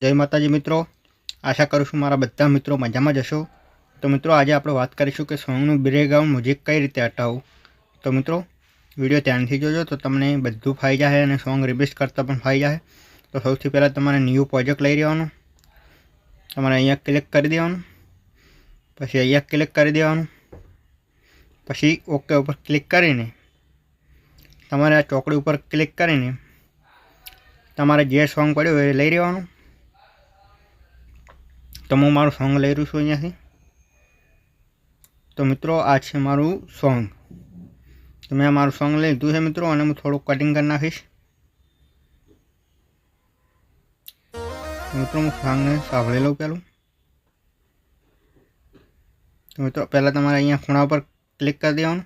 जय माताजी मित्रों। आशा करूँ छूँ मारा बधा मित्रों मजा में जशो। तो मित्रों आज आप बात करीशुं कि सॉन्गनुं बैकग्राउंड म्यूजिक कई रीते हटावुं। तो मित्रों विडियो ध्यानथी जोजो तो तमने बधुं फाई जाए अने सॉन्ग रिमिक्स करता पण फाई जाए। तो सौथी पहला तमारे न्यू प्रोजेक्ट लई लेवानुं, तमारे अहींया क्लिक करी देवानुं, पछी अहींया क्लिक करी देवानुं, पछी ओके पर क्लिक करीने तमारे आ चोकड़ी पर क्लिक करीने तमारे जे सॉन्ग पड्यो ए लई लेवानुं। तो हूँ मारू सॉन्ग लई रह्यो छुं अहींयाथी। तो मित्रों आ छे मारू सॉन्ग। तो मैं मारू सॉन्ग लई लीधुं छे मित्रों अने हूँ थोड़ुं कटिंग करी नाखीश। तो मित्रों हूँ सॉन्ग ने सांभळी लऊं पहेलुं। तो मित्रों पहला तमारे अहींया खूणा पर क्लिक कर देवानुं,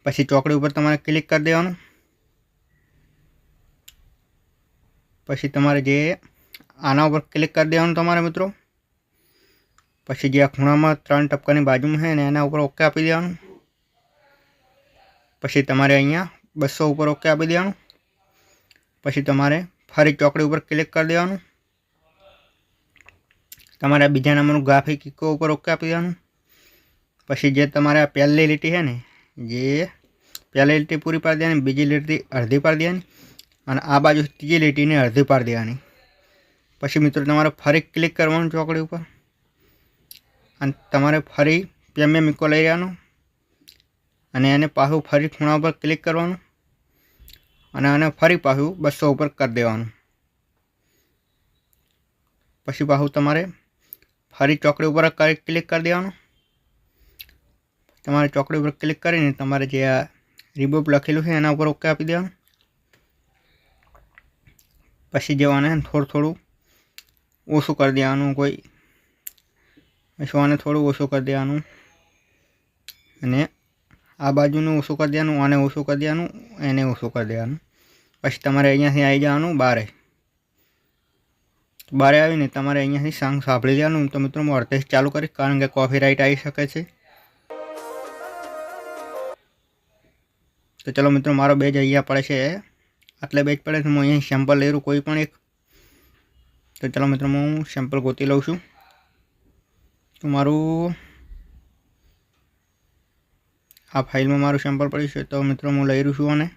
पछी चोकड़ी पर तमारे क्लिक कर देवानुं, पछी तमारे जे आना पर क्लिक कर देवानुं तमारे मित्रों, पछी जे आ खूणा में 3 टपकानी बाजू में है ने एना उपर ओके आपी देवानुं, पछी तमारे अहींया 200 उपर ओके आपी देवानुं, पछी तमारे फरी चोकड़ी उपर क्लिक कर देवानुं, तमारे बीजा नंबरनुं ग्राफिक इको उपर ओके आपी देवानुं, पछी जे तमारे पहली लीटी है ने जे पहली लीटी पूरी पाड़ी देवानी, बीजी लीटी अर्धी पाड़ी देवानी अने आ बाजू तीजी लीटी ने अर्धी पाड़ी देवानी। पछी मित्रों तमारे फरी क्लिक करवानुं चोकड़ी उपर अने तमारे फरी प्रीमियम इको लई लेवानुं अने एने पाछुं फरी खूणा पर क्लिक करवानुं अने आने फरी पाछुं 200 उपर कर देवानुं। पछी पाछुं तमारे फरी चोकड़ी उपर क्लिक कर देवानुं। तमारे चोकड़ी पर क्लिक करीने तमारे जे आ रिबूट लखेलुं छे एना उपर ओके आपी देवानुं। पछी जे आने थोड़ुं थोड़ुं ओछुं कर देवानुं, कोई आने थोड़ुं ओछुं कर देवानुं अने आ बाजुनुं ओछुं कर देवानुं, आने ओछुं कर देवानुं, एने ओछुं कर देवानुं। पछी तमारे अहींयाथी आई जवानुं बारे। बारे आवीने तमारे अहींयाथी सॉन्ग सांभળી लेवानुं। तो मित्रों हूँ अड़धेથી चालू करीश कारण के कॉपीराइट आई शके छे। तो चलो मित्रों मारो बेज अहींया पड़े छे, आटले बेज पड़े तो हूँ अहीं सेम्पल लई लऊं कोई पण एक। तो चलो मित्रों हूँ सेम्पल गोती लऊं छुं। तो मारू आ फाइल में मारू सेम्पल पड्युं छे। तो मित्रों हूँ लई रह्यो छुं आने।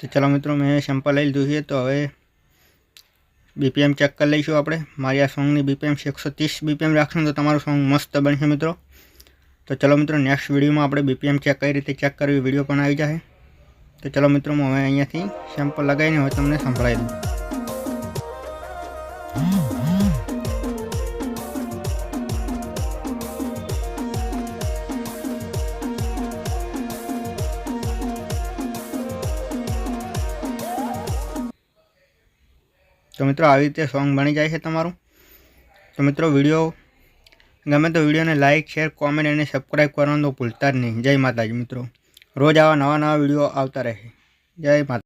तो चलो मित्रों मैं सेम्पल लई लीधुं छे। तो हवे बीपीएम चेक कर लईशुं आपणे। मारी आ सॉन्ग नी बीपीएम 130 बीपीएम राखशुं तो तमारुं सॉन्ग मस्त बनशे मित्रों। तो चलो मित्रों नेक्स्ट वीडियो में आपणे बीपीएम चेक कई रीते चेक करवी वीडियो पण आई जाए। तो चलो मित्रों हवे अहींयाथी सेम्पल लगावीने हवे तमने संभळावी दूं। तो मित्रों आ रीते सॉन्ग बनी जाए तमारुं। तो मित्रों वीडियो गमे तो वीडियो ने लाइक शेर कॉमेंट और सब्सक्राइब करवानुं तो भूलता ज नहीं। जय माताजी मित्रों। रोज आवा नवा नवा वीडियो आवता रहे। जय माता।